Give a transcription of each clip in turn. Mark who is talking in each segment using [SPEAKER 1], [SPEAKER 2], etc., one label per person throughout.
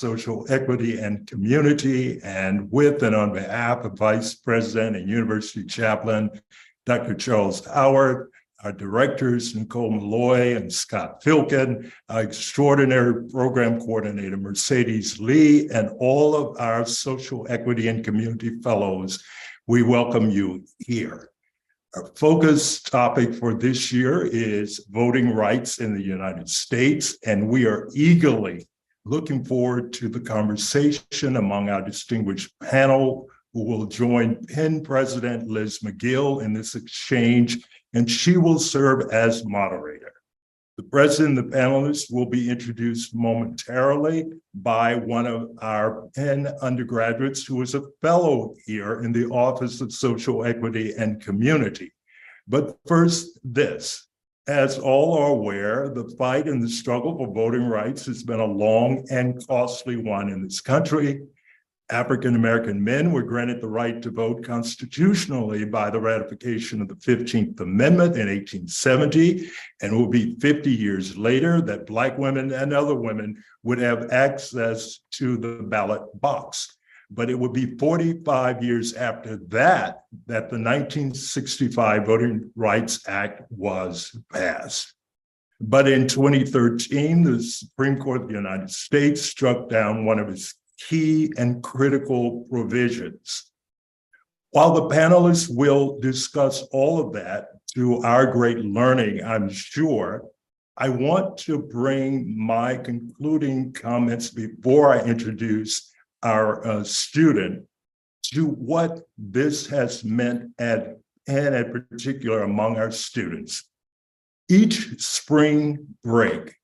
[SPEAKER 1] Social Equity and Community, and with and on behalf of Vice President and University Chaplain, Dr. Charles Howard, our directors, Nicole Malloy and Scott Filkin, our extraordinary program coordinator, Mercedes Lee, and all of our social equity and community fellows, we welcome you here. Our focus topic for this year is voting rights in the United States, and we are eagerly looking forward to the conversation among our distinguished panel, who will join Penn President Liz McGill in this exchange, and she will serve as moderator. The president and the panelists will be introduced momentarily by one of our Penn undergraduates who is a fellow here in the Office of Social Equity and Community. But first, this. As all are aware, the fight and the struggle for voting rights has been a long and costly one in this country. African-American men were granted the right to vote constitutionally by the ratification of the 15th Amendment in 1870, and it will be 50 years later that Black women and other women would have access to the ballot box. But it would be 45 years after that that the 1965 Voting Rights Act was passed. But in 2013, the Supreme Court of the United States struck down one of its key and critical provisions. While the panelists will discuss all of that to our great learning, I'm sure, I want to bring my concluding comments before I introduce our student to what this has meant at Penn, in particular among our students. Each spring break,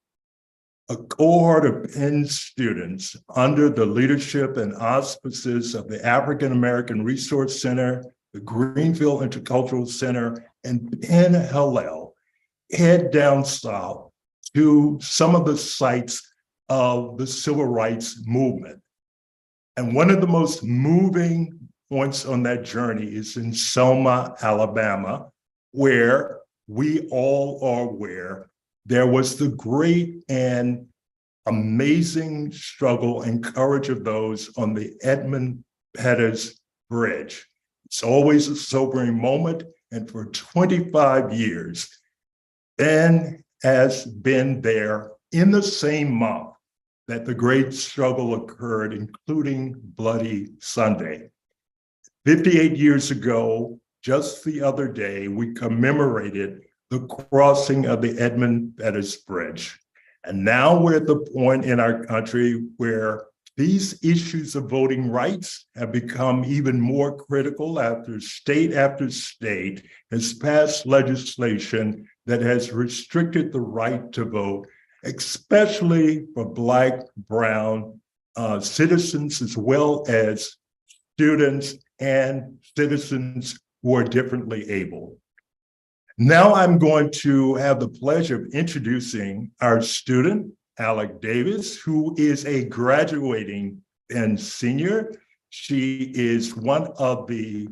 [SPEAKER 1] a cohort of Penn students under the leadership and auspices of the African American Resource Center, the Greenfield Intercultural Center, and Penn Hillel head down south to some of the sites of the civil rights movement. And one of the most moving points on that journey is in Selma, Alabama, where we all are aware there was the great and amazing struggle and courage of those on the Edmund Pettus Bridge. It's always a sobering moment, and for 25 years, Ben has been there in the same month that the great struggle occurred, including Bloody Sunday. 58 years ago, just the other day, we commemorated the crossing of the Edmund Pettus Bridge. And now we're at the point in our country where these issues of voting rights have become even more critical after state has passed legislation that has restricted the right to vote, especially for Black, brown citizens, as well as students and citizens who are differently able. Now I'm going to have the pleasure of introducing our student, Alec Davis, who is a graduating Penn senior. She is one of the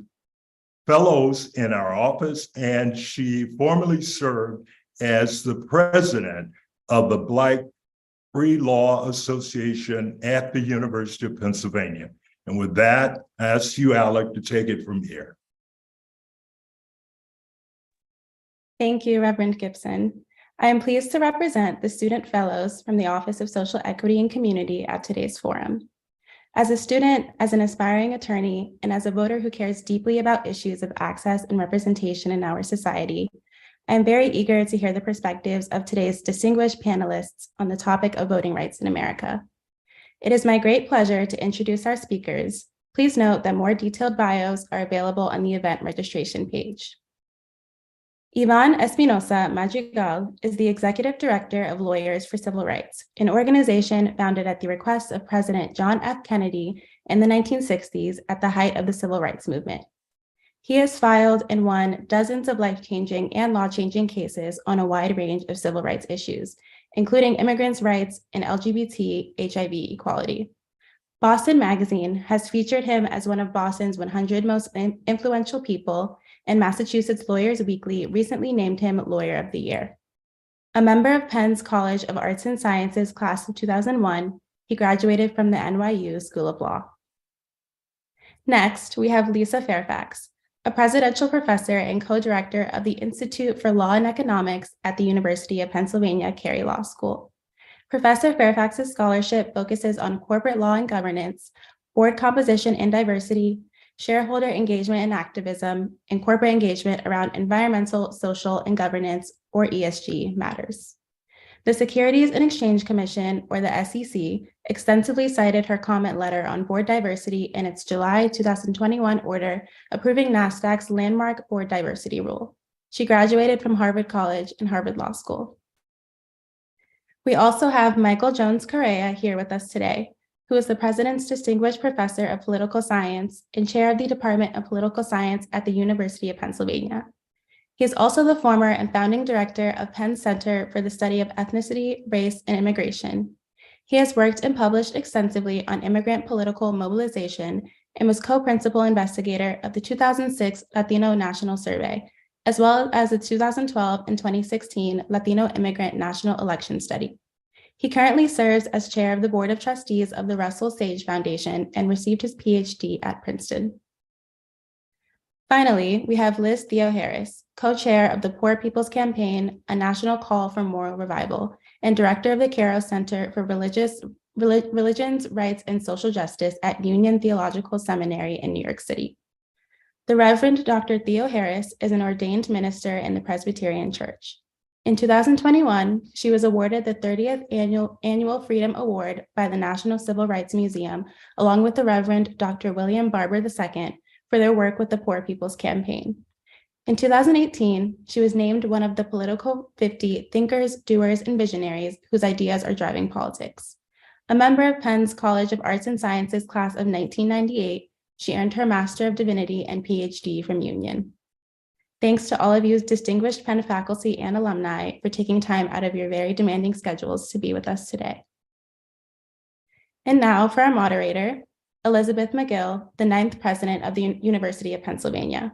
[SPEAKER 1] fellows in our office, and she formerly served as the president of the Black Free Law Association at the University of Pennsylvania. And with that, I ask you, Alec, to take it from here.
[SPEAKER 2] Thank you, Reverend Gibson. I am pleased to represent the student fellows from the Office of Social Equity and Community at today's forum. As a student, as an aspiring attorney, and as a voter who cares deeply about issues of access and representation in our society, I am very eager to hear the perspectives of today's distinguished panelists on the topic of voting rights in America. It is my great pleasure to introduce our speakers. Please note that more detailed bios are available on the event registration page. Yvonne Espinoza-Madrigal is the Executive Director of Lawyers for Civil Rights, an organization founded at the request of President John F. Kennedy in the 1960s at the height of the Civil Rights Movement. He has filed and won dozens of life-changing and law-changing cases on a wide range of civil rights issues, including immigrants' rights and LGBT HIV equality. Boston Magazine has featured him as one of Boston's 100 most influential people, and Massachusetts Lawyers Weekly recently named him Lawyer of the Year. A member of Penn's College of Arts and Sciences class of 2001, He graduated from the NYU School of Law. Next, we have Lisa Fairfax, a presidential professor and co-director of the Institute for Law and Economics at the University of Pennsylvania Carey Law School. Professor Fairfax's scholarship focuses on corporate law and governance, board composition and diversity, shareholder engagement and activism, and corporate engagement around environmental, social, and governance, or ESG, matters. The Securities and Exchange Commission, or the SEC, extensively cited her comment letter on board diversity in its July 2021 order approving NASDAQ's landmark board diversity rule. She graduated from Harvard College and Harvard Law School. We also have Michael Jones-Correa here with us today, who is the President's Distinguished Professor of Political Science and Chair of the Department of Political Science at the University of Pennsylvania. He is also the former and founding director of Penn Center for the Study of Ethnicity, Race, and Immigration. He has worked and published extensively on immigrant political mobilization and was co-principal investigator of the 2006 Latino National Survey, as well as the 2012 and 2016 Latino Immigrant National Election Study. He currently serves as chair of the Board of Trustees of the Russell Sage Foundation and received his PhD at Princeton. Finally, we have Liz Theoharis, co-chair of the Poor People's Campaign, a national call for moral revival, and director of the Carey Center for Religions, Rights, and Social Justice at Union Theological Seminary in New York City. The Reverend Dr. Theoharis is an ordained minister in the Presbyterian Church. In 2021, she was awarded the 30th Annual Freedom Award by the National Civil Rights Museum, along with the Reverend Dr. William Barber II, for their work with the Poor People's Campaign. In 2018, she was named one of the Political 50 Thinkers, Doers, and Visionaries whose ideas are driving politics. A member of Penn's College of Arts and Sciences class of 1998, she earned her Master of Divinity and PhD from Union. Thanks to all of you distinguished Penn faculty and alumni for taking time out of your very demanding schedules to be with us today. And now for our moderator, Elizabeth McGill, the 9th president of the University of Pennsylvania.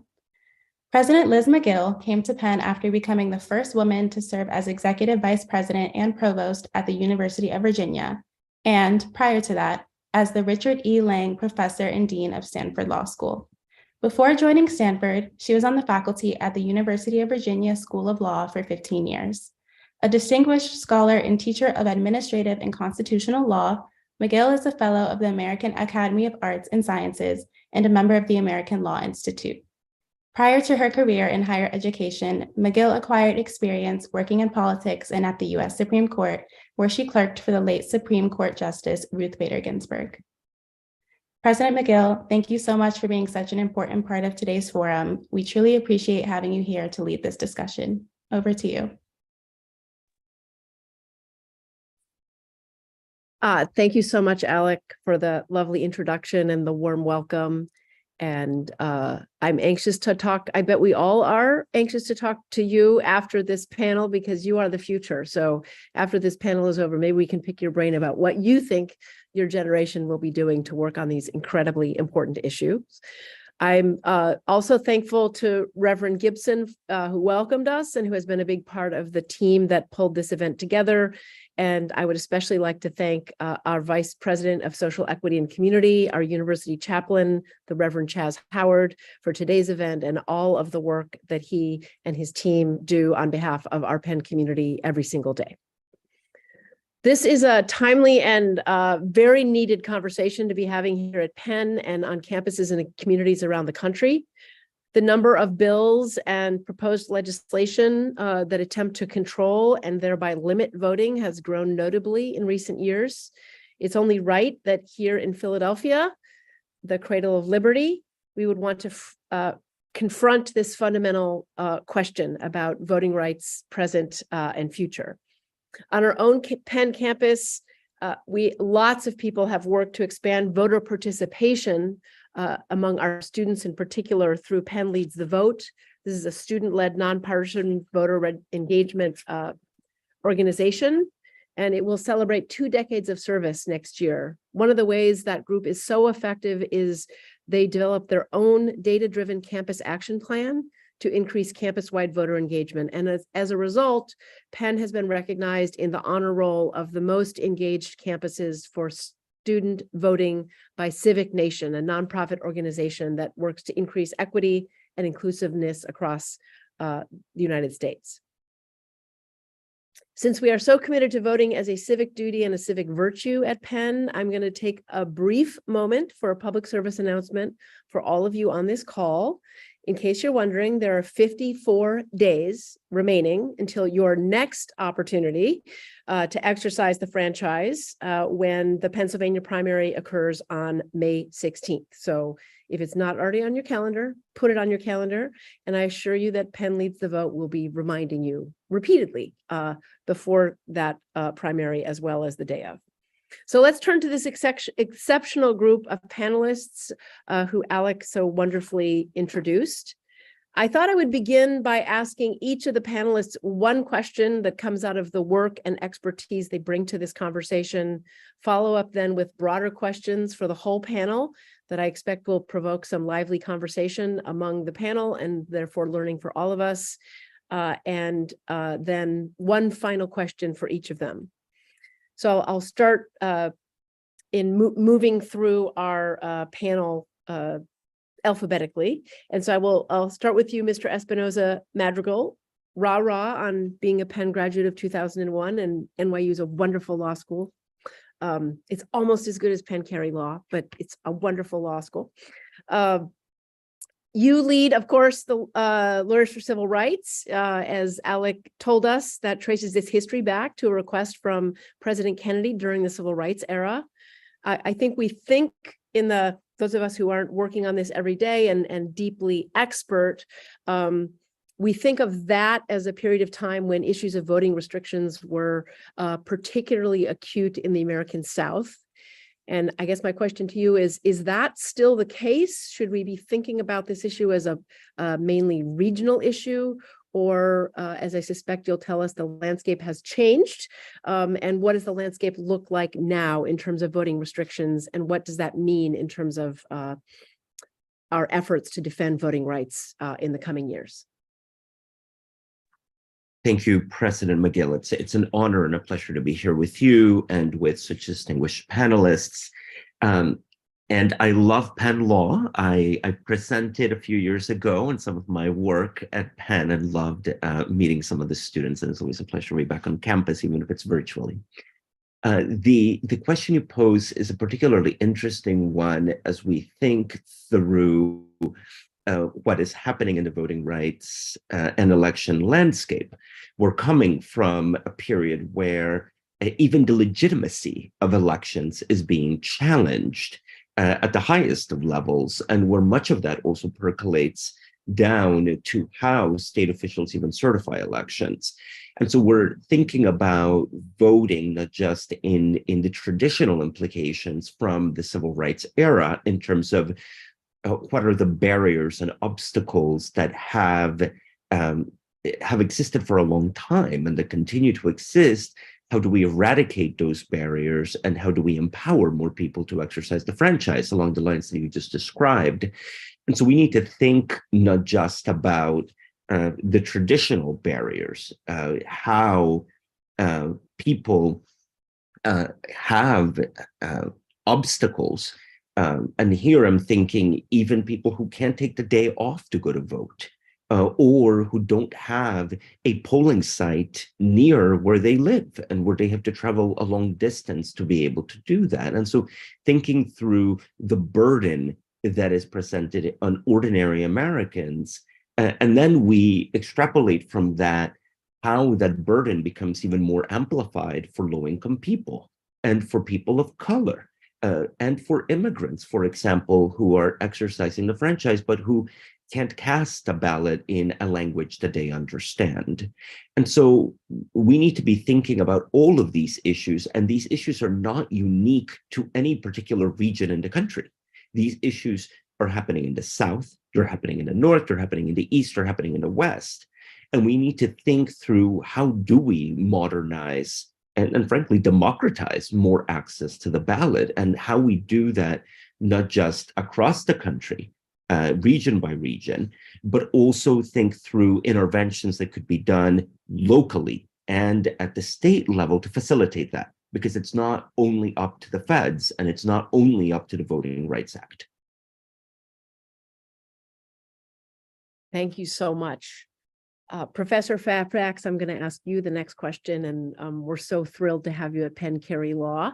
[SPEAKER 2] President Liz McGill came to Penn after becoming the first woman to serve as executive vice president and provost at the University of Virginia, and prior to that, as the Richard E. Lang Professor and Dean of Stanford Law School. Before joining Stanford, she was on the faculty at the University of Virginia School of Law for 15 years. A distinguished scholar and teacher of administrative and constitutional law, McGill is a fellow of the American Academy of Arts and Sciences and a member of the American Law Institute. Prior to her career in higher education, McGill acquired experience working in politics and at the U.S. Supreme Court, where she clerked for the late Supreme Court Justice Ruth Bader Ginsburg. President McGill, thank you so much for being such an important part of today's forum. We truly appreciate having you here to lead this discussion. Over to you.
[SPEAKER 3] Thank you so much, Alec, for the lovely introduction and the warm welcome. And I'm anxious to talk. I bet we all are anxious to talk to you after this panel because you are the future. So after this panel is over, maybe we can pick your brain about what you think your generation will be doing to work on these incredibly important issues. I'm also thankful to Reverend Gibson, who welcomed us and who has been a big part of the team that pulled this event together. And I would especially like to thank our Vice President of Social Equity and Community, our University Chaplain, the Reverend Chaz Howard, for today's event and all of the work that he and his team do on behalf of our Penn community every single day. This is a timely and very needed conversation to be having here at Penn and on campuses and communities around the country. The number of bills and proposed legislation that attempt to control and thereby limit voting has grown notably in recent years. It's only right that here in Philadelphia, the cradle of liberty, we would want to confront this fundamental question about voting rights present and future. On our own Penn campus, lots of people have worked to expand voter participation among our students in particular through Penn Leads the Vote. This is a student-led nonpartisan voter engagement organization, and it will celebrate 2 decades of service next year. One of the ways that group is so effective is they develop their own data-driven campus action plan to increase campus-wide voter engagement. And as a result, Penn has been recognized in the honor roll of the most engaged campuses for student voting by Civic Nation, a nonprofit organization that works to increase equity and inclusiveness across the United States. Since we are so committed to voting as a civic duty and a civic virtue at Penn, I'm going to take a brief moment for a public service announcement for all of you on this call. In case you're wondering, there are 54 days remaining until your next opportunity to exercise the franchise when the Pennsylvania primary occurs on May 16th. So if it's not already on your calendar, put it on your calendar. And I assure you that Penn Leads the Vote will be reminding you repeatedly before that primary as well as the day of. So let's turn to this exceptional group of panelists who Alec so wonderfully introduced. I thought I would begin by asking each of the panelists one question that comes out of the work and expertise they bring to this conversation, follow up then with broader questions for the whole panel that I expect will provoke some lively conversation among the panel and therefore learning for all of us, and then one final question for each of them. So I'll start in moving through our panel alphabetically. And so I'll start with you, Mr. Espinoza-Madrigal. Rah on being a Penn graduate of 2001, and NYU is a wonderful law school. It's almost as good as Penn Carey Law, but it's a wonderful law school. You lead, of course, the Lawyers for Civil Rights. As Alec told us, that traces its history back to a request from President Kennedy during the Civil Rights era. I think we think in those of us who aren't working on this every day and deeply expert, we think of that as a period of time when issues of voting restrictions were particularly acute in the American South. And I guess my question to you is that still the case? Should we be thinking about this issue as a mainly regional issue? Or as I suspect you'll tell us, the landscape has changed. And what does the landscape look like now in terms of voting restrictions? And what does that mean in terms of our efforts to defend voting rights in the coming years?
[SPEAKER 4] Thank you, President McGill. It's an honor and a pleasure to be here with you and with such distinguished panelists. And I love Penn Law. I presented a few years ago in some of my work at Penn and loved meeting some of the students. And it's always a pleasure to be back on campus, even if it's virtually. The question you pose is a particularly interesting one as we think through what is happening in the voting rights and election landscape. We're coming from a period where even the legitimacy of elections is being challenged at the highest of levels, and where much of that also percolates down to how state officials even certify elections. And so we're thinking about voting not just in the traditional implications from the civil rights era in terms of what are the barriers and obstacles that have existed for a long time and that continue to exist. How do we eradicate those barriers, and how do we empower more people to exercise the franchise along the lines that you just described? And so we need to think not just about the traditional barriers, how people have obstacles. And here I'm thinking even people who can't take the day off to go to vote, or who don't have a polling site near where they live and where they have to travel a long distance to be able to do that. And so thinking through the burden that is presented on ordinary Americans, and then we extrapolate from that how that burden becomes even more amplified for low-income people and for people of color. And for immigrants, for example, who are exercising the franchise, but who can't cast a ballot in a language that they understand. And so we need to be thinking about all of these issues, and these issues are not unique to any particular region in the country. These issues are happening in the South, they're happening in the North, they're happening in the East, they're happening in the West. And we need to think through how do we modernize and frankly, democratize more access to the ballot, and how we do that, not just across the country, region by region, but also think through interventions that could be done locally and at the state level to facilitate that, because it's not only up to the feds and it's not only up to the Voting Rights Act.
[SPEAKER 3] Thank you so much. Professor Fairfax, I'm going to ask you the next question, and we're so thrilled to have you at Penn Carey Law.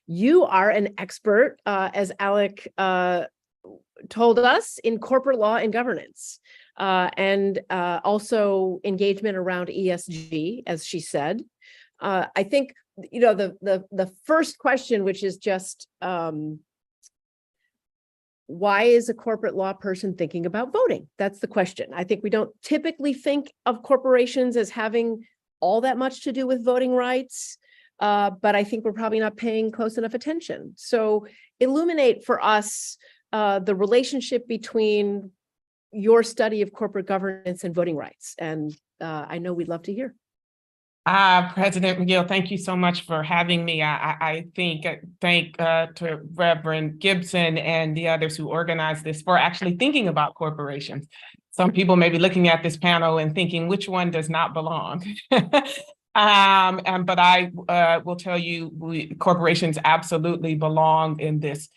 [SPEAKER 3] You are an expert, as Alec told us, in corporate law and governance, and also engagement around ESG, as she said. I think, you know, the first question, which is just, why is a corporate law person thinking about voting? That's the question. I think we don't typically think of corporations as having all that much to do with voting rights, but I think we're probably not paying close enough attention. So illuminate for us the relationship between your study of corporate governance and voting rights. And I know we'd love to hear.
[SPEAKER 5] President McGill, thank you so much for having me. I thank to Reverend Gibson and the others who organized this for actually thinking about corporations. Some people may be looking at this panel and thinking, which one does not belong? But I will tell you, corporations absolutely belong in this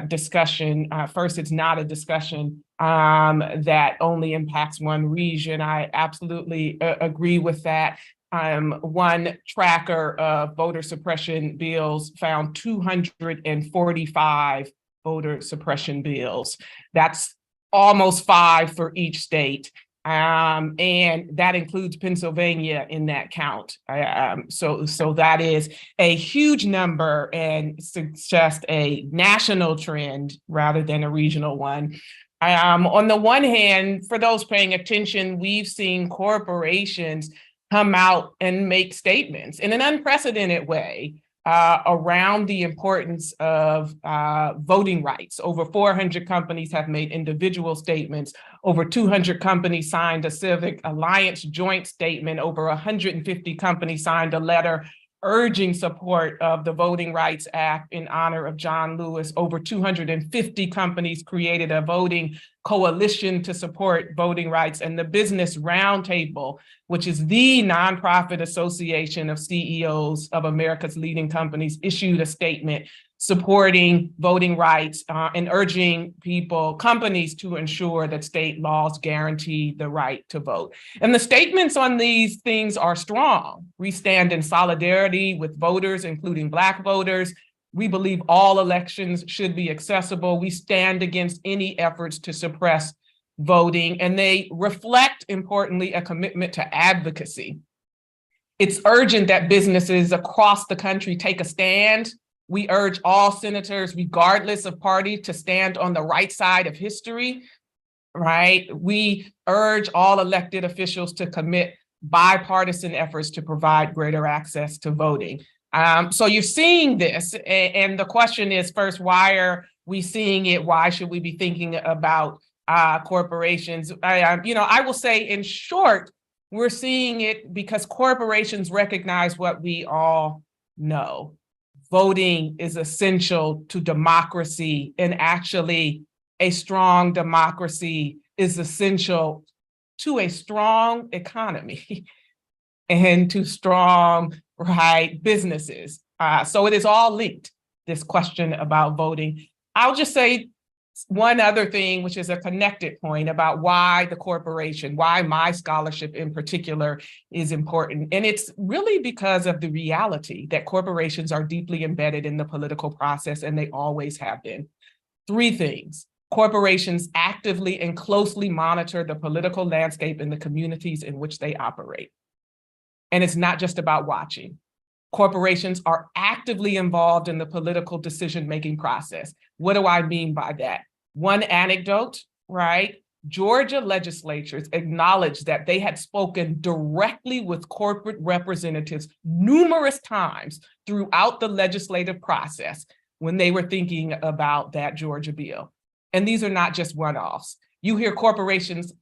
[SPEAKER 5] discussion. First, it's not a discussion that only impacts one region. I absolutely agree with that. One tracker of voter suppression bills found 245 voter suppression bills. That's almost 5 for each state. And that includes Pennsylvania in that count. So that is a huge number and suggests a national trend rather than a regional one. On the one hand, for those paying attention, we've seen corporations come out and make statements in an unprecedented way around the importance of voting rights. Over 400 companies have made individual statements. Over 200 companies signed a Civic Alliance joint statement. Over 150 companies signed a letter urging support of the Voting Rights Act in honor of John Lewis. Over 250 companies created a voting coalition to support voting rights, and the Business Roundtable, which is the nonprofit association of CEOs of America's leading companies, issued a statement supporting voting rights and urging companies to ensure that state laws guarantee the right to vote. And the statements on these things are strong. We stand in solidarity with voters, including Black voters. We believe all elections should be accessible. We stand against any efforts to suppress voting, and they reflect, importantly, a commitment to advocacy. It's urgent that businesses across the country take a stand. We urge all senators, regardless of party, to stand on the right side of history, right? We urge all elected officials to commit bipartisan efforts to provide greater access to voting. So you're seeing this, and the question is, first, why are we seeing it? Why should we be thinking about corporations? I will say, in short, we're seeing it because corporations recognize what we all know. Voting is essential to democracy, and actually a strong democracy is essential to a strong economy and to strong, businesses. So it is all linked, this question about voting. I'll just say one other thing, which is a connected point about why the corporation, why my scholarship in particular is important. And it's really because of the reality that corporations are deeply embedded in the political process, and they always have been. 3 things. Corporations actively and closely monitor the political landscape in the communities in which they operate. And it's not just about watching. Corporations are actively involved in the political decision-making process. What do I mean by that? One anecdote, Georgia legislatures acknowledged that they had spoken directly with corporate representatives numerous times throughout the legislative process when they were thinking about that Georgia bill. And these are not just one-offs. You hear corporations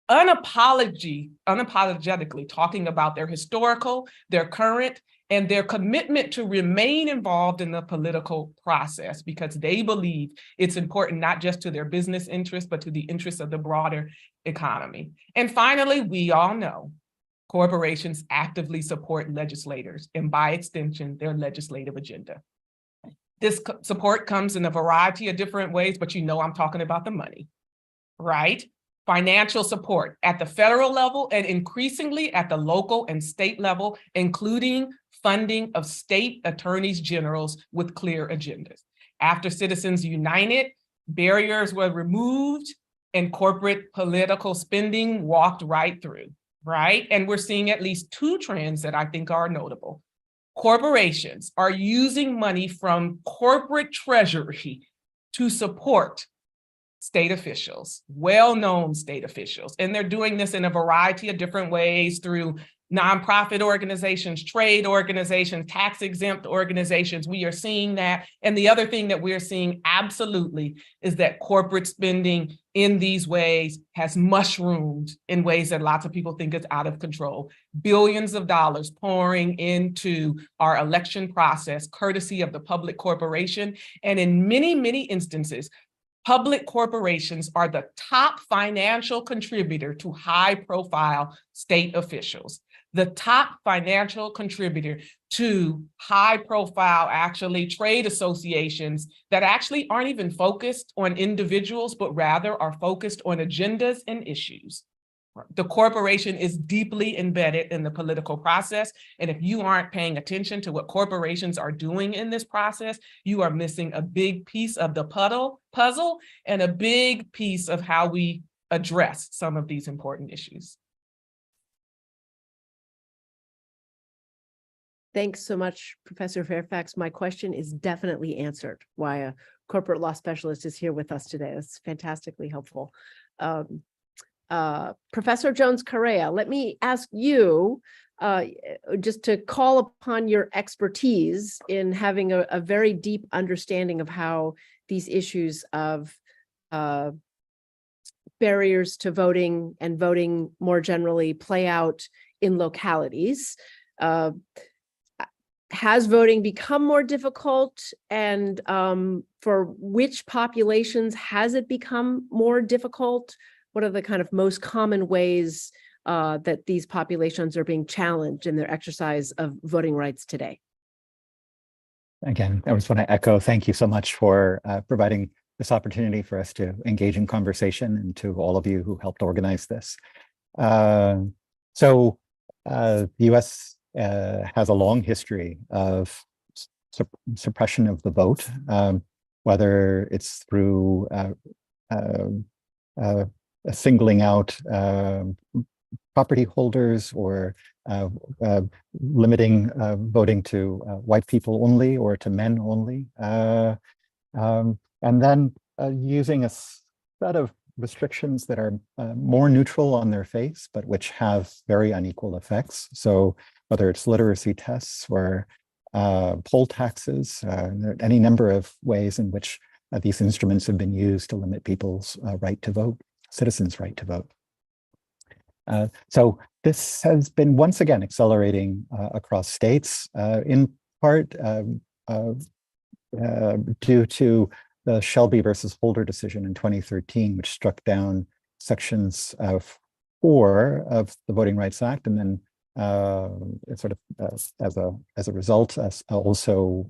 [SPEAKER 5] unapologetically talking about their historical, their current, and their commitment to remain involved in the political process because they believe it's important not just to their business interests, but to the interests of the broader economy. And finally, we all know corporations actively support legislators and by extension, their legislative agenda. This support comes in a variety of different ways, but you know I'm talking about the money, right? Financial support at the federal level and increasingly at the local and state level, including funding of state attorneys generals with clear agendas. After Citizens United, barriers were removed and corporate political spending walked right through, right? And we're seeing at least two trends that I think are notable. Corporations are using money from corporate treasury to support state officials, well-known state officials. And they're doing this in a variety of different ways through nonprofit organizations, trade organizations, tax-exempt organizations. We are seeing that. And the other thing that we're seeing absolutely is that corporate spending in these ways has mushroomed in ways that lots of people think is out of control. Billions of dollars pouring into our election process, courtesy of the public corporation. And in many, many instances, public corporations are the top financial contributor to high-profile state officials. The top financial contributor to high-profile, actually, trade associations that actually aren't even focused on individuals, but rather are focused on agendas and issues. The corporation is deeply embedded in the political process. And if you aren't paying attention to what corporations are doing in this process, you are missing a big piece of the puzzle and a big piece of how we address some of these important issues.
[SPEAKER 3] Thanks so much, Professor Fairfax. My question is definitely answered why a corporate law specialist is here with us today. That's fantastically helpful. Professor Jones-Correa, let me ask you just to call upon your expertise in having a very deep understanding of how these issues of barriers to voting and voting more generally play out in localities. Has voting become more difficult, and for which populations has it become more difficult? What are the kind of most common ways that these populations are being challenged in their exercise of voting rights today?
[SPEAKER 6] Again, I just want to echo, thank you so much for providing this opportunity for us to engage in conversation, and to all of you who helped organize this. The US has a long history of suppression of the vote, whether it's through singling out property holders, or limiting voting to white people only, or to men only, and then using a set of restrictions that are more neutral on their face, but which have very unequal effects. So whether it's literacy tests or poll taxes, there are any number of ways in which these instruments have been used to limit people's right to vote, citizens' right to vote. So this has been once again accelerating across states, in part due to the Shelby versus Holder decision in 2013, which struck down sections 4 of the Voting Rights Act, and then sort of as a result, also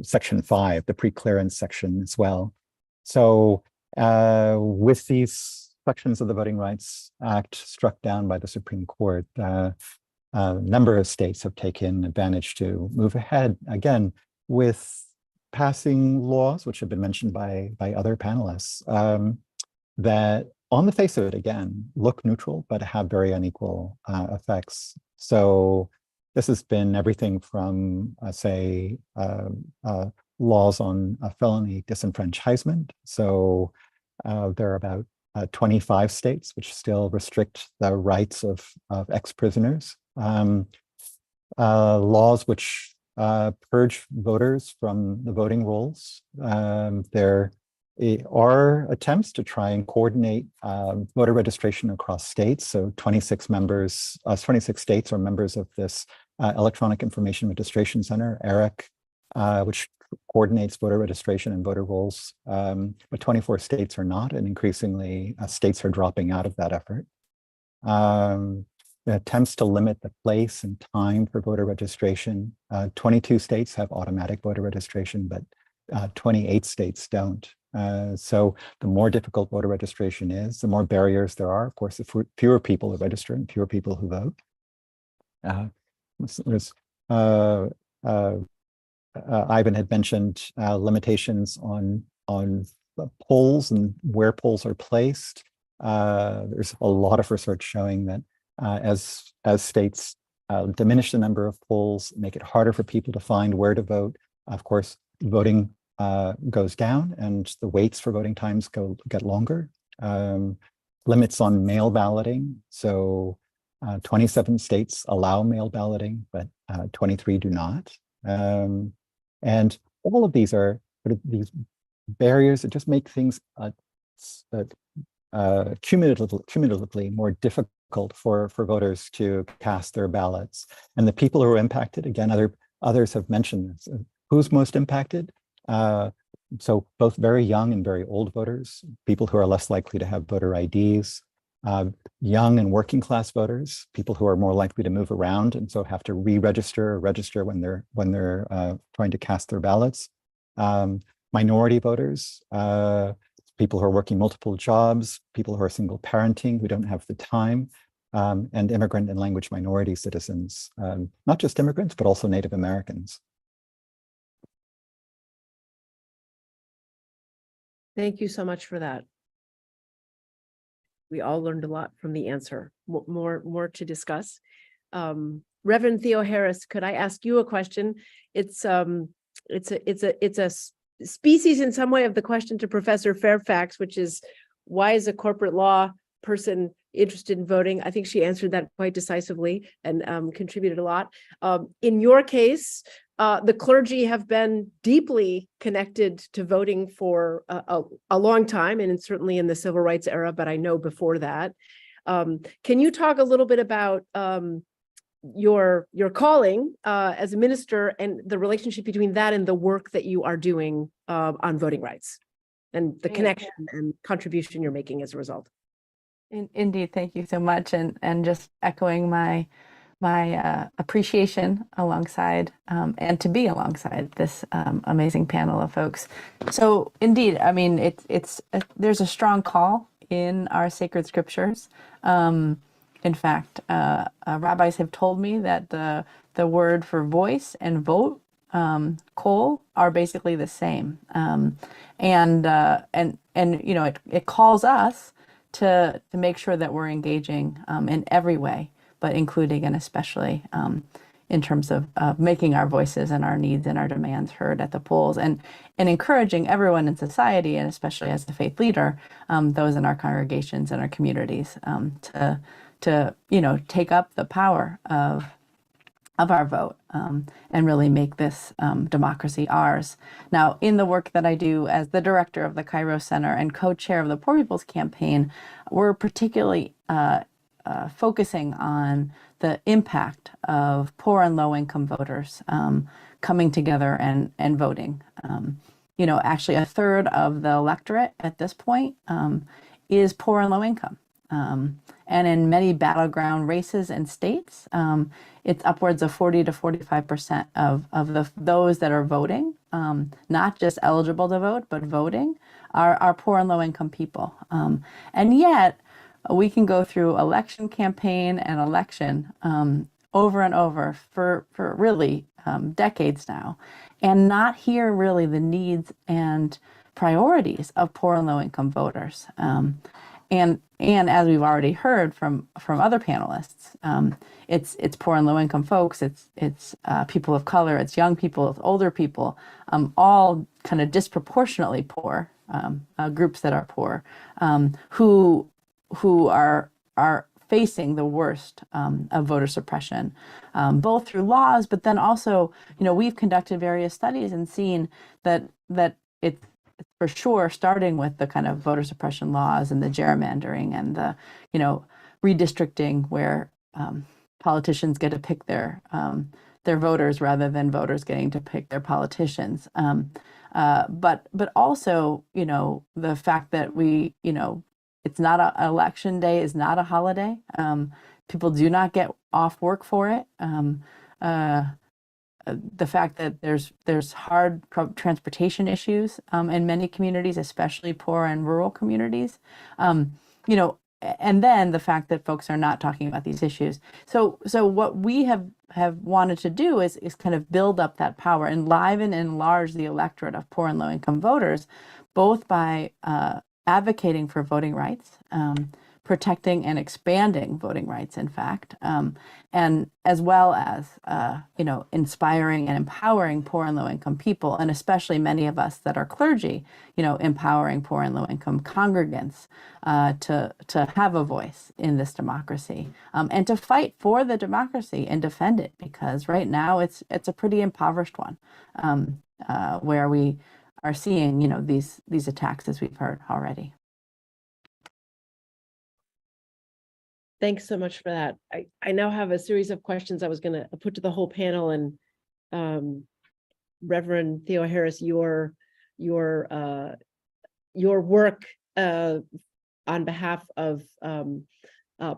[SPEAKER 6] Section 5, the pre-clearance section as well. So with these sections of the Voting Rights Act struck down by the Supreme Court, a number of states have taken advantage to move ahead again with passing laws, which have been mentioned by other panelists, that on the face of it, again, look neutral, but have very unequal effects. So this has been everything from, say, laws on felony disenfranchisement. So there are about 25 states which still restrict the rights of ex-prisoners. Laws which purge voters from the voting rolls. There are attempts to try and coordinate voter registration across states. So 26 states are members of this Electronic Information Registration Center, ERIC, which coordinates voter registration and voter rolls. But 24 states are not, and increasingly states are dropping out of that effort. Attempts to limit the place and time for voter registration. 22 states have automatic voter registration, but 28 states don't. So the more difficult voter registration is, the more barriers there are. Of course, the fewer people who register and fewer people who vote. Ivan had mentioned limitations on polls and where polls are placed. There's a lot of research showing that as states diminish the number of polls, make it harder for people to find where to vote, of course, voting goes down and the waits for voting times get longer. Limits on mail balloting. So 27 states allow mail balloting, but 23 do not. And all of these are sort of these barriers that just make things cumulatively more difficult for voters to cast their ballots. And the people who are impacted, again, others have mentioned this. Who's most impacted? So both very young and very old voters, people who are less likely to have voter IDs, young and working class voters, people who are more likely to move around and so have to re-register or register when they're trying to cast their ballots. Minority voters, people who are working multiple jobs, people who are single parenting, who don't have the time, and immigrant and language minority citizens, not just immigrants, but also Native Americans.
[SPEAKER 3] Thank you so much for that. We all learned a lot from the answer. More to discuss. Reverend Theoharis, could I ask you a question? It's a species in some way of the question to Professor Fairfax, which is, why is a corporate law person interested in voting? I think she answered that quite decisively and contributed a lot. In your case, the clergy have been deeply connected to voting for a long time, and certainly in the civil rights era, but I know before that. Can you talk a little bit about your calling as a minister and the relationship between that and the work that you are doing on voting rights and the connection and contribution you're making as a result?
[SPEAKER 7] Indeed, thank you so much, and just echoing my appreciation alongside and to be alongside this amazing panel of folks. So indeed, I mean, there's a strong call in our sacred scriptures. In fact, rabbis have told me that the word for voice and vote, kol, are basically the same, and you know, it calls us to make sure that we're engaging in every way, but including and especially in terms of making our voices and our needs and our demands heard at the polls, and encouraging everyone in society, and especially as the faith leader, those in our congregations and our communities, to you know, take up the power of our vote and really make this democracy ours. Now, in the work that I do as the director of the Kairos Center and co-chair of the Poor People's Campaign, we're particularly focusing on the impact of poor and low-income voters coming together and voting. You know, actually, a third of the electorate at this point is poor and low-income. And in many battleground races and states, it's upwards of 40 to 45% of those that are voting, not just eligible to vote, but voting, are poor and low-income people. And yet, we can go through election campaign and election over and over for really decades now, and not hear really the needs and priorities of poor and low-income voters. And as we've already heard from other panelists, it's poor and low-income folks, it's people of color, it's young people, it's older people, all kind of disproportionately poor, groups that are poor, who are facing the worst of voter suppression, both through laws, but then also, you know, we've conducted various studies and seen that it's for sure, starting with the kind of voter suppression laws and the gerrymandering and the, redistricting where politicians get to pick their voters rather than voters getting to pick their politicians. But also, the fact that we, it's not an election day is not a holiday. People do not get off work for it. The fact that there's hard transportation issues in many communities, especially poor and rural communities, and then the fact that folks are not talking about these issues. So what we have wanted to do is kind of build up that power, enliven and enlarge the electorate of poor and low income voters, both by advocating for voting rights, protecting and expanding voting rights, in fact, and as well as, inspiring and empowering poor and low income people, and especially many of us that are clergy, empowering poor and low income congregants to have a voice in this democracy, and to fight for the democracy and defend it, because right now it's a pretty impoverished one, where we are seeing, these attacks, as we've heard already.
[SPEAKER 3] Thanks so much for that. I now have a series of questions I was going to put to the whole panel, and Reverend Theoharis, your work on behalf of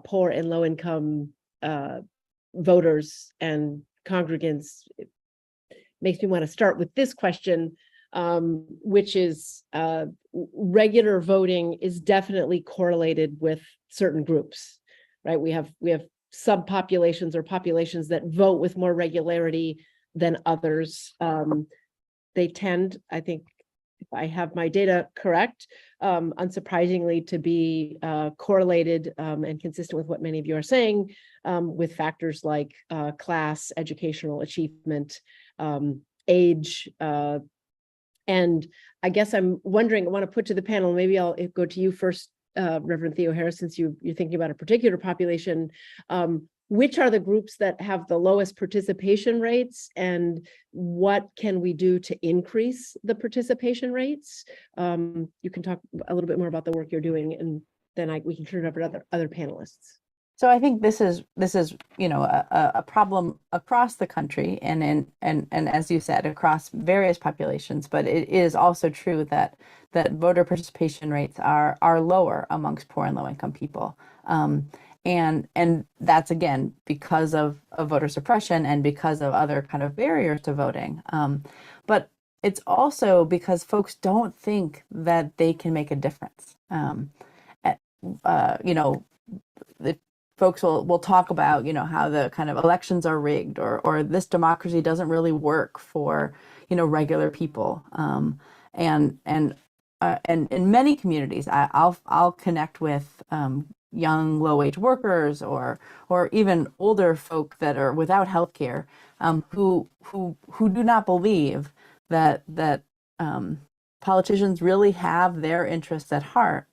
[SPEAKER 3] poor and low income voters and congregants makes me want to start with this question, which is regular voting is definitely correlated with certain groups. Right, we have subpopulations or populations that vote with more regularity than others. They tend, I think, if I have my data correct, unsurprisingly to be correlated and consistent with what many of you are saying, with factors like class, educational achievement, age, and I guess I'm wondering, I want to put to the panel, maybe I'll go to you first, Reverend Theoharis, since you're thinking about a particular population, which are the groups that have the lowest participation rates, and what can we do to increase the participation rates? You can talk a little bit more about the work you're doing, and then we can turn it over to other panelists.
[SPEAKER 7] So I think this is a problem across the country, and as you said, across various populations. But it is also true that voter participation rates are lower amongst poor and low income people, and that's again because of voter suppression and because of other kind of barriers to voting. But it's also because folks don't think that they can make a difference. Folks will talk about, how the kind of elections are rigged, or this democracy doesn't really work for, regular people. And in many communities, I'll connect with young low-wage workers or even older folk that are without healthcare, who do not believe that politicians really have their interests at heart.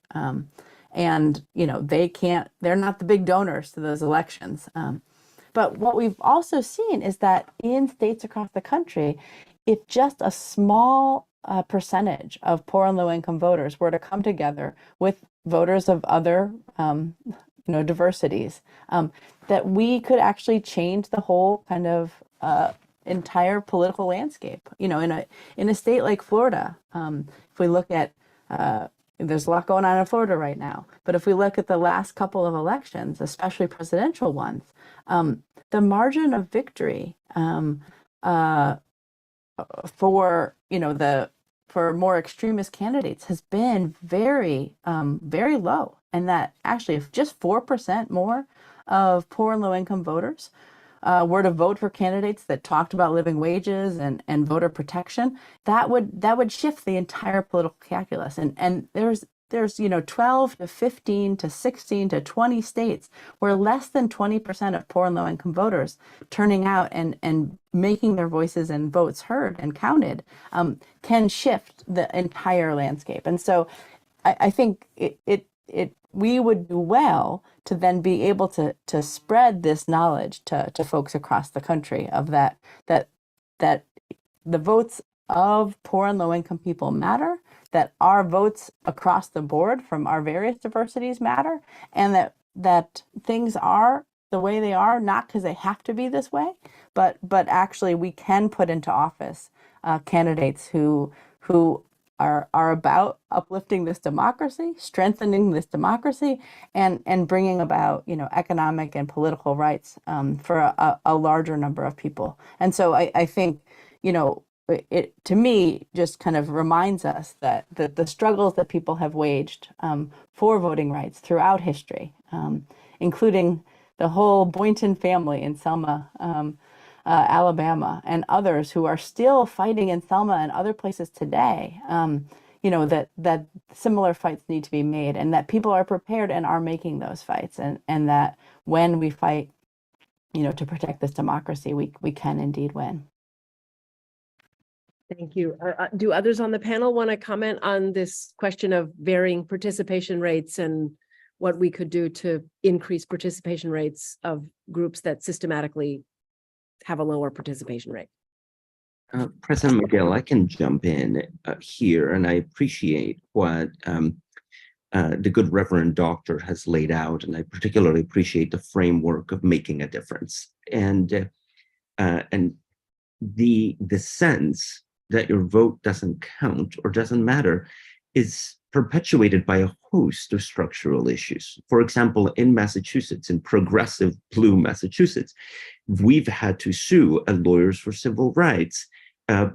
[SPEAKER 7] And they're not the big donors to those elections. But what we've also seen is that in states across the country, if just a small percentage of poor and low income voters were to come together with voters of other diversities, that we could actually change the whole kind of entire political landscape. In a state like Florida, if we look at there's a lot going on in Florida right now. But if we look at the last couple of elections, especially presidential ones, the margin of victory for more extremist candidates has been very, very low. And that actually, if just 4% more of poor and low income voters were to vote for candidates that talked about living wages and voter protection, that would shift the entire political calculus. And there's 12 to 15 to 16 to 20 states where less than 20% of poor and low income voters turning out and making their voices and votes heard and counted can shift the entire landscape. And so I think we would do well to then be able to spread this knowledge to folks across the country of that the votes of poor and low income people matter, that our votes across the board from our various diversities matter, and that things are the way they are, not because they have to be this way, but actually we can put into office candidates who are about uplifting this democracy, strengthening this democracy, and bringing about, you know, economic and political rights for a larger number of people. And so I think, you know, it to me just kind of reminds us that the struggles that people have waged for voting rights throughout history, including the whole Boynton family in Selma, Alabama, and others who are still fighting in Selma and other places today, you know, that similar fights need to be made, and that people are prepared and are making those fights, and that when we fight, you know, to protect this democracy, we can indeed win.
[SPEAKER 3] Thank you. Do others on the panel want to comment on this question of varying participation rates and what we could do to increase participation rates of groups that systematically have a lower participation rate?
[SPEAKER 4] President McGill, I can jump in here, and I appreciate what the good Reverend Doctor has laid out, and I particularly appreciate the framework of making a difference, and the sense that your vote doesn't count or doesn't matter is perpetuated by a host of structural issues. For example, in Massachusetts, in progressive blue Massachusetts, we've had to sue Lawyers for Civil Rights,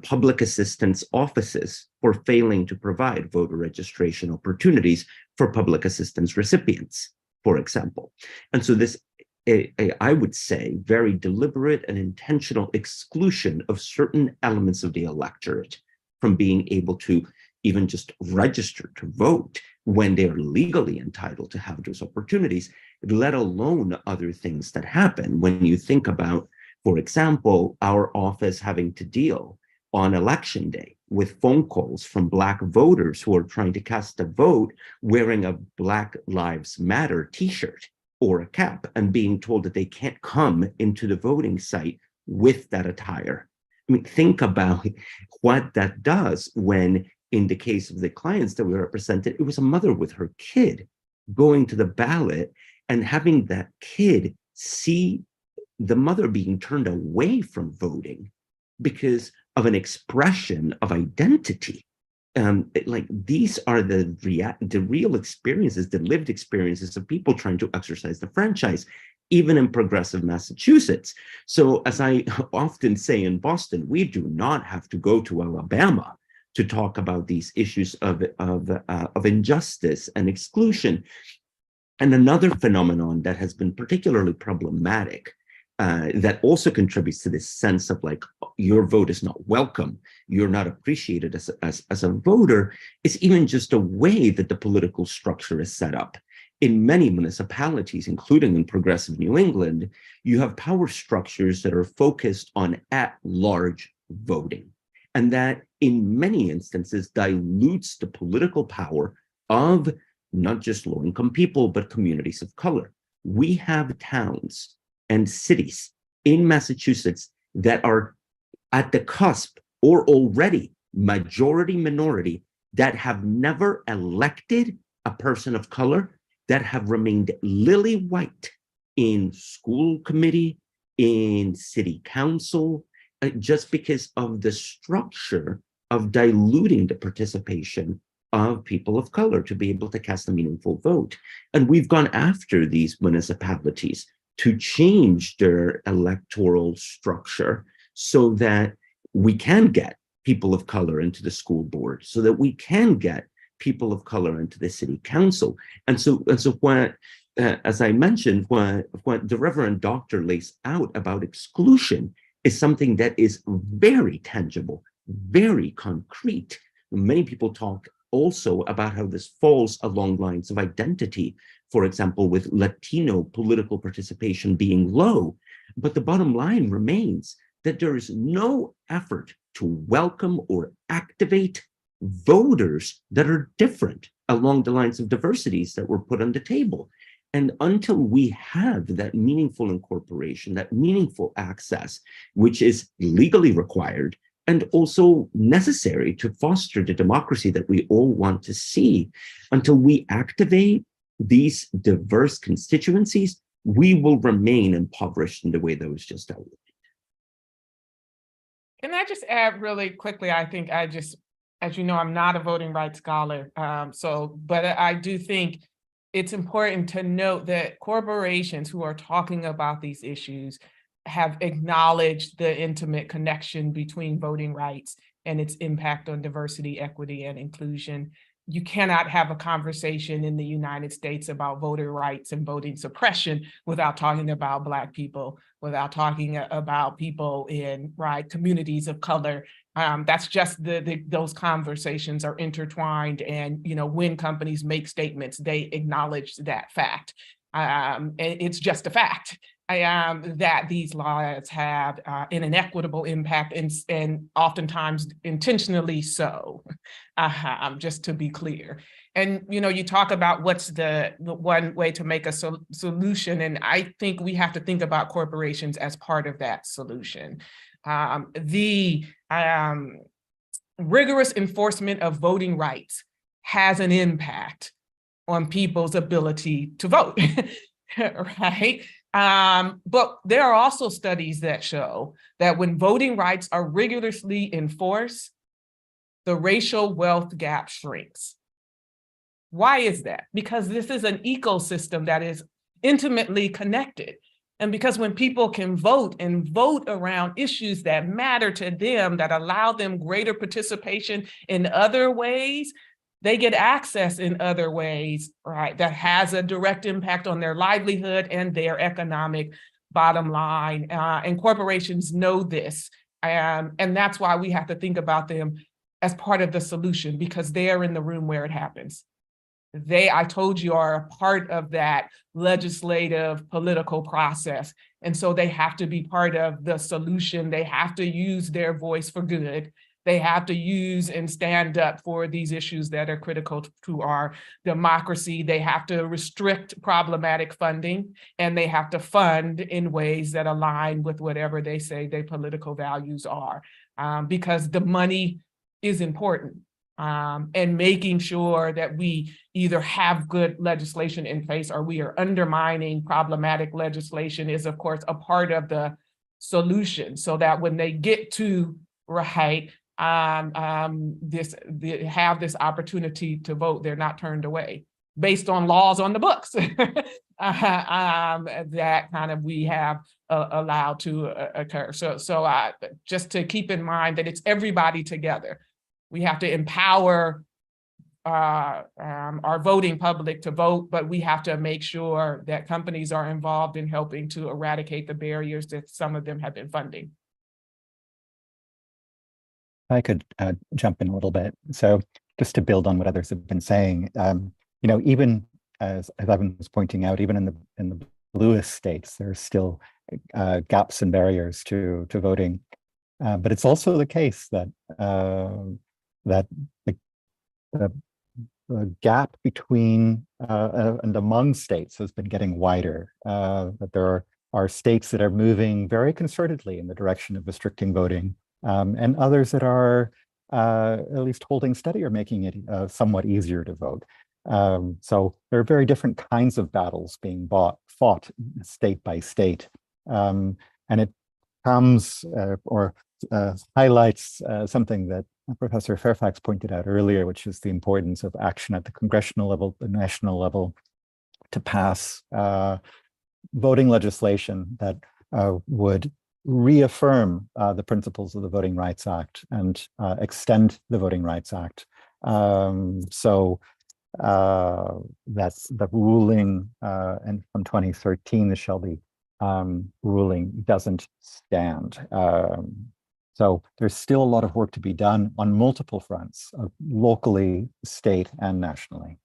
[SPEAKER 4] public assistance offices for failing to provide voter registration opportunities for public assistance recipients, for example. And so this, I would say, very deliberate and intentional exclusion of certain elements of the electorate from being able to even just register to vote when they're legally entitled to have those opportunities, let alone other things that happen. When you think about, for example, our office having to deal on election day with phone calls from Black voters who are trying to cast a vote wearing a Black Lives Matter t-shirt or a cap and being told that they can't come into the voting site with that attire. I mean, think about what that does when, in the case of the clients that we represented, it was a mother with her kid going to the ballot and having that kid see the mother being turned away from voting because of an expression of identity. Like, these are the real experiences, the lived experiences of people trying to exercise the franchise, even in progressive Massachusetts. So, as I often say in Boston, we do not have to go to Alabama to talk about these issues of injustice and exclusion. And another phenomenon that has been particularly problematic, that also contributes to this sense of like, your vote is not welcome, you're not appreciated as a voter, is even just a way that the political structure is set up. In many municipalities, including in progressive New England, you have power structures that are focused on at-large voting. And that in many instances dilutes the political power of not just low-income people, but communities of color. We have towns and cities in Massachusetts that are at the cusp or already majority minority that have never elected a person of color, that have remained lily white in school committee, in city council, just because of the structure of diluting the participation of people of color to be able to cast a meaningful vote. And we've gone after these municipalities to change their electoral structure so that we can get people of color into the school board, so that we can get people of color into the city council. And so what, as I mentioned, what the Reverend Doctor lays out about exclusion is something that is very tangible, very concrete. Many people talk also about how this falls along lines of identity, for example, with Latino political participation being low. But the bottom line remains that there is no effort to welcome or activate voters that are different along the lines of diversities that were put on the table. And until we have that meaningful incorporation, that meaningful access, which is legally required, and also necessary to foster the democracy that we all want to see. Until we activate these diverse constituencies, we will remain impoverished in the way that was just outlined.
[SPEAKER 5] Can I just add really quickly? I think as you know, I'm not a voting rights scholar, but I do think it's important to note that corporations who are talking about these issues have acknowledged the intimate connection between voting rights and its impact on diversity, equity, and inclusion. You cannot have a conversation in the United States about voter rights and voting suppression without talking about Black people, without talking about people in communities of color. That's just those conversations are intertwined, and when companies make statements, they acknowledge that fact. And it's just a fact that these laws have an inequitable impact, and oftentimes intentionally so, just to be clear. And you talk about what's the one way to make a solution, and I think we have to think about corporations as part of that solution. The rigorous enforcement of voting rights has an impact on people's ability to vote, right? But there are also studies that show that when voting rights are rigorously enforced, the racial wealth gap shrinks. Why is that? Because this is an ecosystem that is intimately connected. And because when people can vote and vote around issues that matter to them, that allow them greater participation in other ways, they get access in other ways, right? That has a direct impact on their livelihood and their economic bottom line. And corporations know this. And that's why we have to think about them as part of the solution, because they're in the room where it happens. They, I told you, are a part of that legislative political process. And so they have to be part of the solution. They have to use their voice for good. They have to use and stand up for these issues that are critical to our democracy. They have to restrict problematic funding, and they have to fund in ways that align with whatever they say their political values are, because the money is important. And making sure that we either have good legislation in place or we are undermining problematic legislation is, of course, a part of the solution, so that when they get to have this opportunity to vote, they're not turned away based on laws on the books that kind of we have allowed to occur. So just to keep in mind that it's everybody together. We have to empower our voting public to vote, but we have to make sure that companies are involved in helping to eradicate the barriers that some of them have been funding.
[SPEAKER 6] I could jump in a little bit. So just to build on what others have been saying, even as Evan was pointing out, even in the bluest states, there's still gaps and barriers to voting. But it's also the case that the gap between and among states has been getting wider. That there are states that are moving very concertedly in the direction of restricting voting, and others that are at least holding steady or making it somewhat easier to vote. So there are very different kinds of battles being fought state by state, and it comes highlights something that Professor Fairfax pointed out earlier, which is the importance of action at the congressional level, the national level, to pass voting legislation that would reaffirm the principles of the Voting Rights Act and extend the Voting Rights Act. So that's the ruling, and from 2013, the Shelby ruling doesn't stand. So there's still a lot of work to be done on multiple fronts, locally, state, and nationally.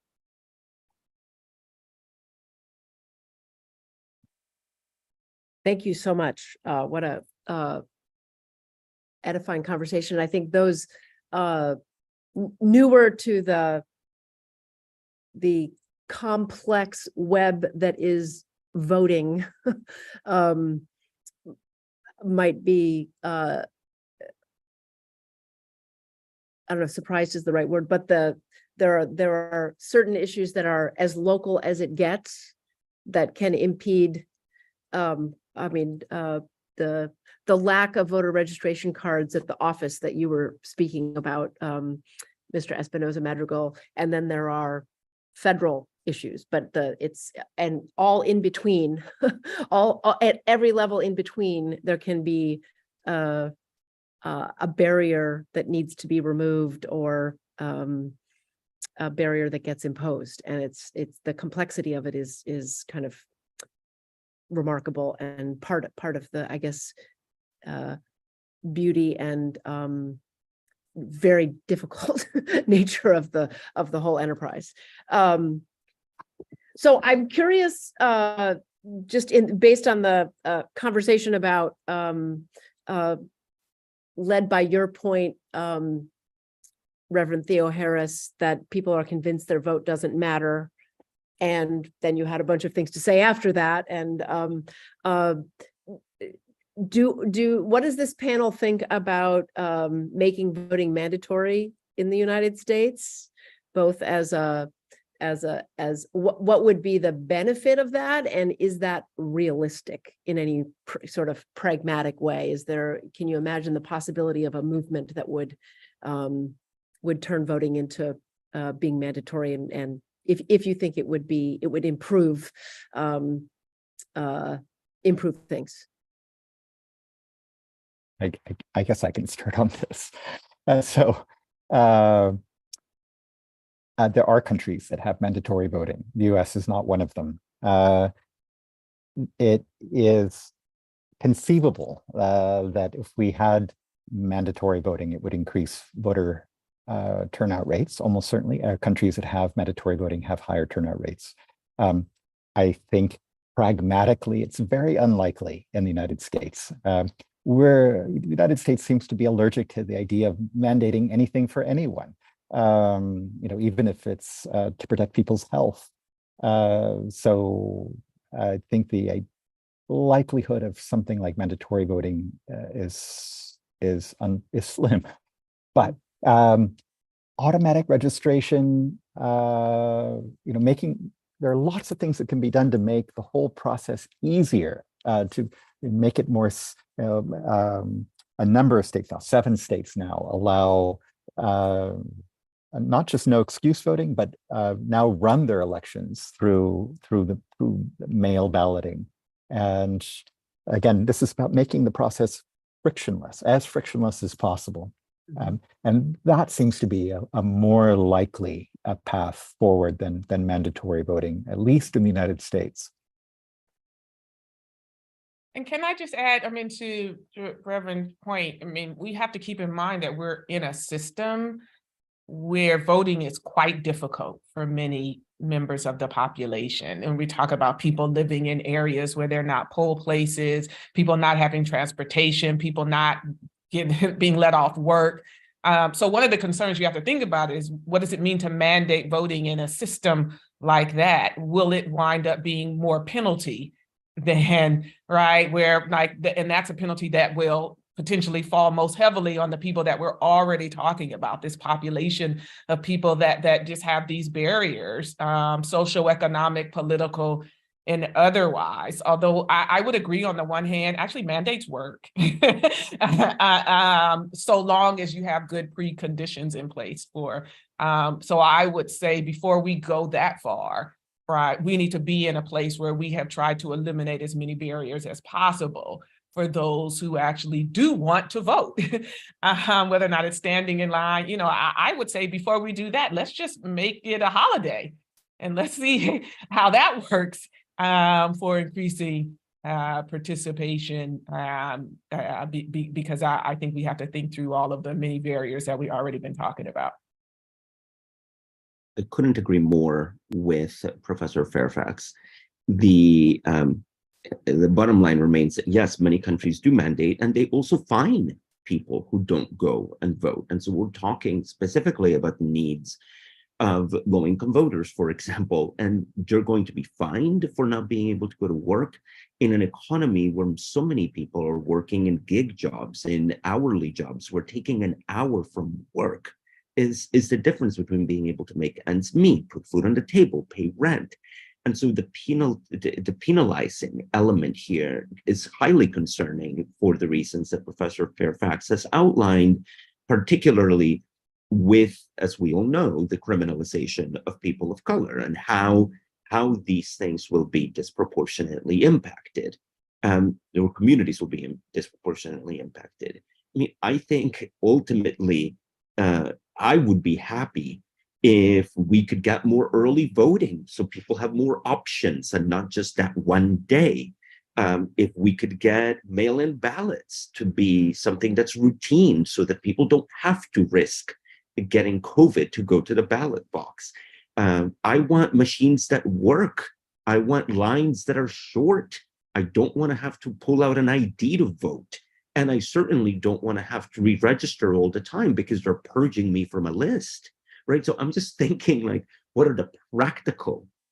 [SPEAKER 3] Thank you so much. What a edifying conversation. I think those newer to the complex web that is voting might be I don't know if surprised is the right word, but there are certain issues that are as local as it gets that can impede, the lack of voter registration cards at the office that you were speaking about, Mr. Espinoza-Madrigal, and then there are federal issues, but and all in between, all at every level in between, there can be a barrier that needs to be removed, or a barrier that gets imposed, and it's the complexity of it is kind of remarkable, and part of the, I guess, beauty and very difficult nature of the whole enterprise. So I'm curious, just based on the conversation about led by your point, Reverend Theoharis, that people are convinced their vote doesn't matter. And then you had a bunch of things to say after that. And what does this panel think about making voting mandatory in the United States, both as what would be the benefit of that, and is that realistic in any sort of pragmatic way? Can you imagine the possibility of a movement that would turn voting into being mandatory, and if you think it would improve things?
[SPEAKER 6] I guess I can start on this. There are countries that have mandatory voting. The US is not one of them. It is conceivable that if we had mandatory voting, it would increase voter turnout rates. Almost certainly, countries that have mandatory voting have higher turnout rates. I think pragmatically, it's very unlikely in the United States. The United States seems to be allergic to the idea of mandating anything for anyone. Even if it's to protect people's health. So I think the likelihood of something like mandatory voting is slim. But automatic registration, there are lots of things that can be done to make the whole process easier, to make it more. A number of states now, 7 states now, allow not just no excuse voting, but now run their elections through mail balloting. And again, this is about making the process as frictionless as possible. And that seems to be a more likely path forward than mandatory voting, at least in the United States.
[SPEAKER 5] And can I just add, to Reverend's point, we have to keep in mind that we're in a system where voting is quite difficult for many members of the population. And we talk about people living in areas where they're not poll places, people not having transportation, people not being let off work. So one of the concerns you have to think about is, what does it mean to mandate voting in a system like that? Will it wind up being more penalty than, right, and that's a penalty that will potentially fall most heavily on the people that we're already talking about, this population of people that just have these barriers, socioeconomic, political, and otherwise. Although I would agree, on the one hand, actually mandates work, so long as you have good preconditions in place for. So I would say, before we go that far, right, we need to be in a place where we have tried to eliminate as many barriers as possible for those who actually do want to vote, whether or not it's standing in line. I would say, before we do that, let's just make it a holiday, and let's see how that works for increasing participation, because I think we have to think through all of the many barriers that we've already been talking about.
[SPEAKER 4] I couldn't agree more with Professor Fairfax. The bottom line remains that, yes, many countries do mandate, and they also fine people who don't go and vote. And so we're talking specifically about the needs of low-income voters, for example, and you're going to be fined for not being able to go to work in an economy where so many people are working in gig jobs, in hourly jobs. We're taking an hour from work is the difference between being able to make ends meet, put food on the table, pay rent. And so the penalizing element here is highly concerning for the reasons that Professor Fairfax has outlined, particularly with, as we all know, the criminalization of people of color and how these things will be disproportionately impacted. Or communities will be disproportionately impacted. I mean, I think ultimately, I would be happy if we could get more early voting so people have more options and not just that one day. If we could get mail-in ballots to be something that's routine so that people don't have to risk getting COVID to go to the ballot box. I want machines that work. I want lines that are short. I don't want to have to pull out an ID to vote. And I certainly don't want to have to re-register all the time because they're purging me from a list, right? So I'm just thinking, like, what are the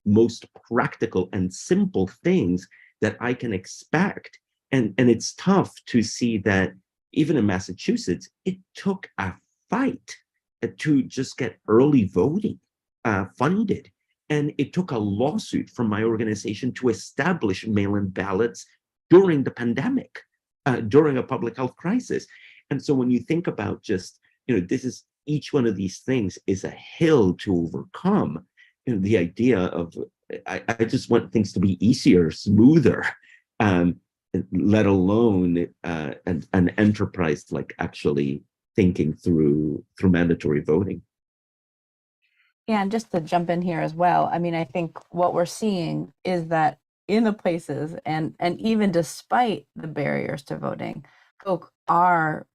[SPEAKER 4] most practical and simple things that I can expect? And it's tough to see that even in Massachusetts, it took a fight to just get early voting funded. And it took a lawsuit from my organization to establish mail-in ballots during the pandemic, during a public health crisis. And so when you think about just, each one of these things is a hill to overcome. The idea of, I just want things to be easier, smoother, let alone an enterprise like actually thinking through mandatory voting.
[SPEAKER 7] Yeah, and just to jump in here as well, I mean, I think what we're seeing is that in the places and even despite the barriers to voting, folk are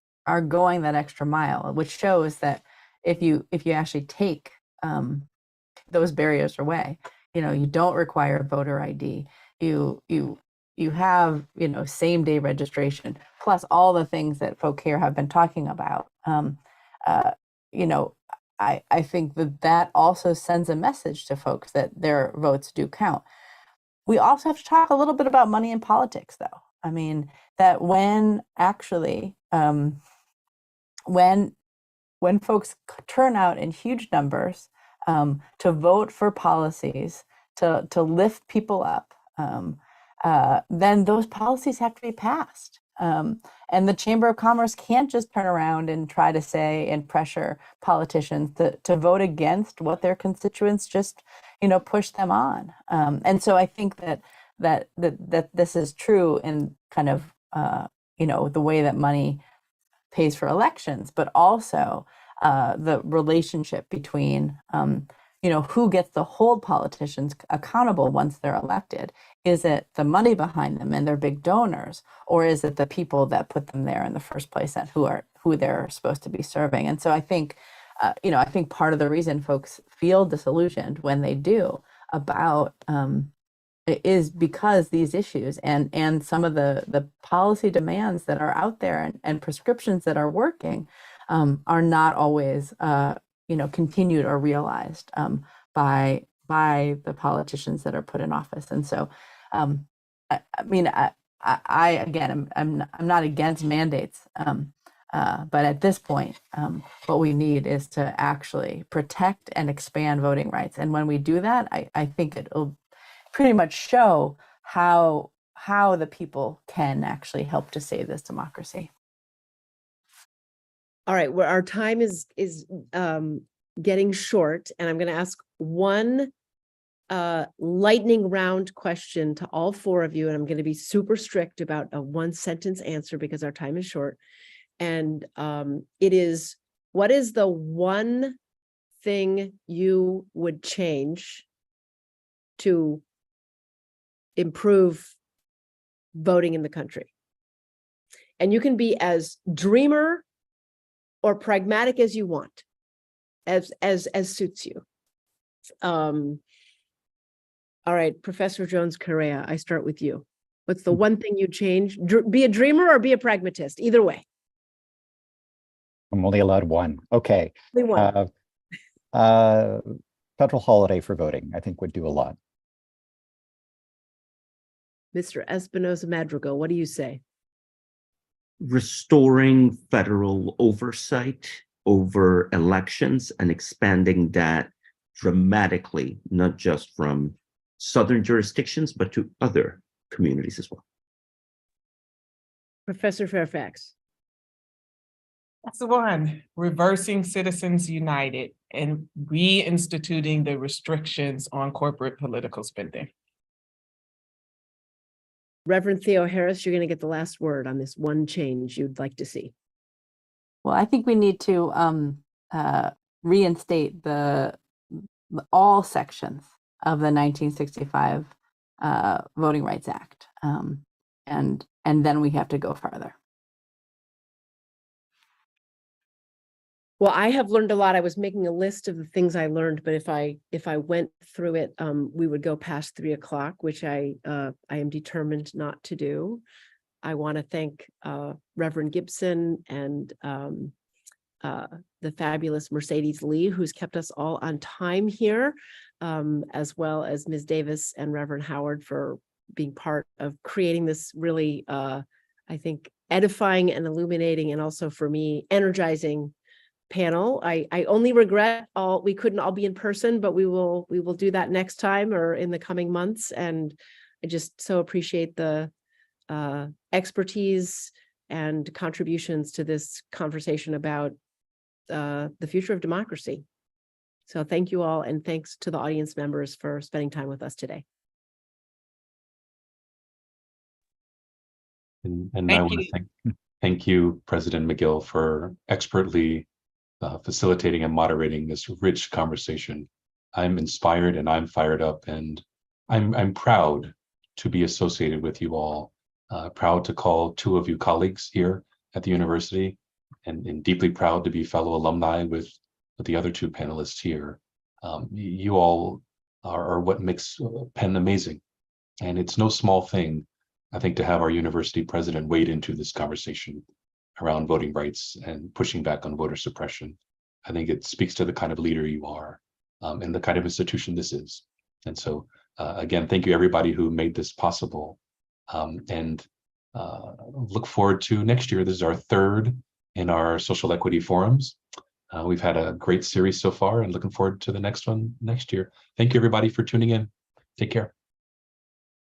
[SPEAKER 7] going that extra mile, which shows that if you actually take those barriers away, you don't require voter ID, you have same day registration, plus all the things that folk here have been talking about. I think that also sends a message to folks that their votes do count. We also have to talk a little bit about money in politics, though. I mean, that when actually, when folks turn out in huge numbers to vote for policies to lift people up, then those policies have to be passed. And the Chamber of Commerce can't just turn around and try to say and pressure politicians to vote against what their constituents just, push them on. And so I think that this is true in kind of, the way that money pays for elections, but also the relationship between, who gets to hold politicians accountable once they're elected. Is it the money behind them and their big donors, or is it the people that put them there in the first place and who they're supposed to be serving? And so I think, I think part of the reason folks feel disillusioned when they do about is because these issues and some of the policy demands that are out there and prescriptions that are working are not always continued or realized by the politicians that are put in office. And so I mean, I again, I'm not against mandates, but at this point, what we need is to actually protect and expand voting rights. And when we do that, I think it'll pretty much show how the people can actually help to save this democracy.
[SPEAKER 3] All right, well, our time is getting short, and I'm going to ask one lightning round question to all four of you, and I'm going to be super strict about a one-sentence answer because our time is short. And it is, what is the one thing you would change to improve voting in the country? And you can be as dreamer or pragmatic as you want, as suits you. All right, Professor Jones-Correa, I start with you. What's the one thing you change? Be a dreamer or be a pragmatist, either way.
[SPEAKER 6] I'm only allowed one. Okay.
[SPEAKER 3] Only one.
[SPEAKER 6] Federal holiday for voting, I think would do a lot.
[SPEAKER 3] Mr. Espinoza-Madrigal, what do you say?
[SPEAKER 4] Restoring federal oversight over elections and expanding that dramatically, not just from Southern jurisdictions, but to other communities as well.
[SPEAKER 3] Professor Fairfax.
[SPEAKER 5] That's the one. Reversing Citizens United and reinstituting the restrictions on corporate political spending.
[SPEAKER 3] Reverend Theoharis, you're going to get the last word on this one change you'd like to see.
[SPEAKER 7] Well, I think we need to reinstate all sections of the 1965 Voting Rights Act, and then we have to go farther.
[SPEAKER 3] Well, I have learned a lot. I was making a list of the things I learned, but if I went through it, we would go past 3 o'clock, which I am determined not to do. I want to thank Reverend Gibson and the fabulous Mercedes Lee, who's kept us all on time here, as well as Ms. Davis and Reverend Howard for being part of creating this really, I think, edifying and illuminating, and also for me, energizing panel. I only regret we couldn't all be in person, but we will do that next time or in the coming months. And I just so appreciate the expertise and contributions to this conversation about the future of democracy. So thank you all, and thanks to the audience members for spending time with us today.
[SPEAKER 8] And I want to thank you, President McGill, for expertly facilitating and moderating this rich conversation. I'm inspired and I'm fired up, and I'm proud to be associated with you all. Proud to call 2 of you colleagues here at the university, and deeply proud to be fellow alumni with the other 2 panelists here. You all are what makes Penn amazing, and it's no small thing, I think, to have our university president wade into this conversation around voting rights and pushing back on voter suppression. I think it speaks to the kind of leader you are, and the kind of institution this is. And so, again, thank you everybody who made this possible, and look forward to next year. This is our 3rd in our social equity forums. We've had a great series so far, and looking forward to the next one next year. Thank you everybody for tuning in. Take care.